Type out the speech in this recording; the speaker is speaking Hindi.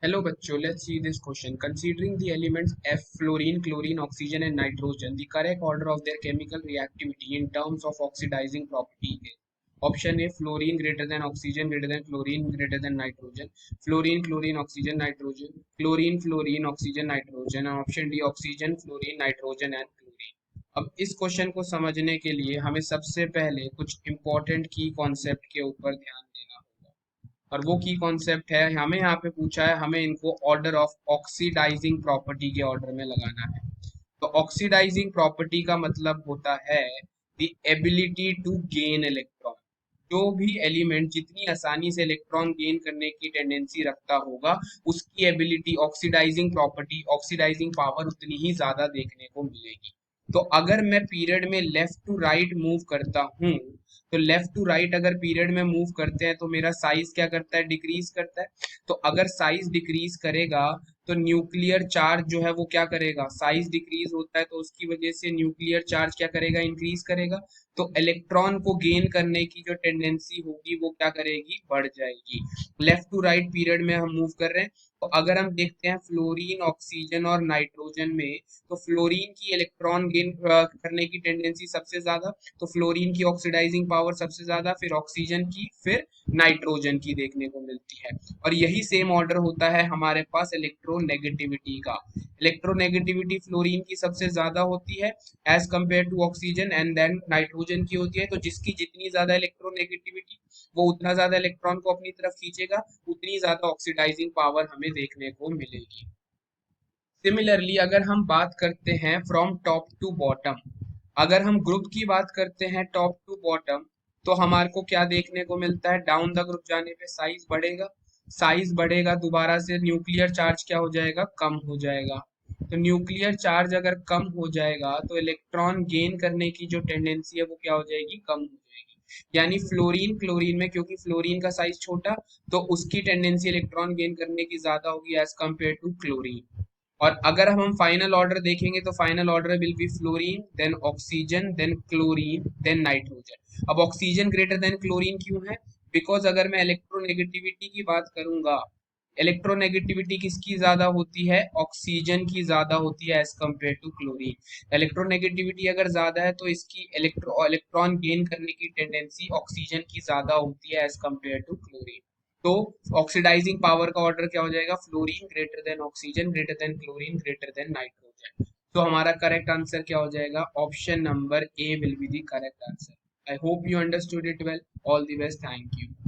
Hello bachcho, let's see this question. Considering the elements F, fluorine, chlorine, oxygen and nitrogen, the correct order of their chemical reactivity in terms of oxidizing property is option A fluorine greater than oxygen greater than chlorine greater than nitrogen, fluorine, chlorine, oxygen, nitrogen, chlorine, fluorine, oxygen, nitrogen and option D oxygen, fluorine, nitrogen and chlorine. अब इस क्वेश्चन को समझने के लिए हमें सबसे पहले कुछ इंपॉर्टेंट की कॉन्सेप्ट के ऊपर ध्यान देना होगा और वो की कॉन्सेप्ट है हमें यहाँ पे पूछा है हमें इनको ऑर्डर ऑफ ऑक्सीडाइजिंग प्रॉपर्टी के ऑर्डर में लगाना है। तो ऑक्सीडाइजिंग प्रॉपर्टी का मतलब होता है the ability to gain electron. जो भी एलिमेंट जितनी आसानी से इलेक्ट्रॉन गेन करने की टेंडेंसी रखता होगा उसकी ability oxidizing property oxidizing power उतनी ही ज्यादा देखने को मिलेगी। तो अगर मैं पीरियड में लेफ्ट टू राइट मूव करता हूँ तो लेफ्ट टू राइट अगर पीरियड में मूव करते हैं तो मेरा साइज क्या करता है, डिक्रीज करता है। तो अगर साइज डिक्रीज करेगा तो न्यूक्लियर चार्ज जो है वो क्या करेगा, साइज डिक्रीज होता है तो उसकी वजह से न्यूक्लियर चार्ज क्या करेगा, इंक्रीज करेगा। तो इलेक्ट्रॉन को गेन करने की जो टेंडेंसी होगी वो क्या करेगी, बढ़ जाएगी। लेफ्ट टू राइट पीरियड में हम मूव कर रहे हैं। तो अगर हम देखते हैं फ्लोरीन, ऑक्सीजन और नाइट्रोजन में, तो फ्लोरीन की इलेक्ट्रॉन गेन करने की टेंडेंसी सबसे ज्यादा, तो फ्लोरीन की ऑक्सीडाइजिंग पावर सबसे ज्यादा, फिर ऑक्सीजन की, फिर नाइट्रोजन की देखने को मिलती है। और यही सेम ऑर्डर होता है हमारे पास इलेक्ट्रोनेगेटिविटी का। इलेक्ट्रोनेगेटिविटी फ्लोरीन की सबसे ज्यादा होती है as compare to oxygen, and then nitrogen की होती है। तो जिसकी जितनी ज्यादा इलेक्ट्रोनेगेटिविटी वो उतना ज्यादा इलेक्ट्रॉन को अपनी तरफ खींचेगा, उतनी ज्यादा ऑक्सीडाइजिंग पावर हमें देखने को मिलेगी। सिमिलरली अगर हम बात करते हैं फ्रॉम टॉप टू बॉटम, अगर हम ग्रुप की बात करते हैं टॉप टू बॉटम, तो हमारे को क्या देखने को मिलता है, डाउन द ग्रुप जाने पे साइज बढ़ेगा। साइज बढ़ेगा दोबारा से न्यूक्लियर चार्ज क्या हो जाएगा, कम हो जाएगा। तो न्यूक्लियर चार्ज अगर कम हो जाएगा तो इलेक्ट्रॉन गेन करने की जो टेंडेंसी है वो क्या हो जाएगी, कम हो जाएगी। यानी फ्लोरीन, क्लोरीन में क्योंकि फ्लोरीन का साइज छोटा तो उसकी टेंडेंसी इलेक्ट्रॉन गेन करने की ज्यादा होगी एज कंपेयर टू क्लोरीन। और अगर हम फाइनल ऑर्डर देखेंगे तो final order will be fluorine, then oxygen, then chlorine, then nitrogen. अब ऑक्सीजन ग्रेटर देन क्लोरीन क्यों है, बिकॉज अगर मैं इलेक्ट्रोनेगेटिविटी की बात करूंगा, इलेक्ट्रोनेगेटिविटी किसकी ज्यादा होती है, ऑक्सीजन की ज्यादा होती है as compare to chlorine. Electronegativity अगर ज्यादा है तो इसकी इलेक्ट्रॉन गेन करने की टेंडेंसी ऑक्सीजन की ज्यादा होती है एज कंपेयर टू क्लोरीन। तो ऑक्सीडाइजिंग पावर का ऑर्डर क्या हो जाएगा, fluorine greater than oxygen greater than chlorine greater than nitrogen. तो हमारा करेक्ट आंसर क्या हो जाएगा, option number A will be the correct answer. I hope you understood it well. All the best, thank you.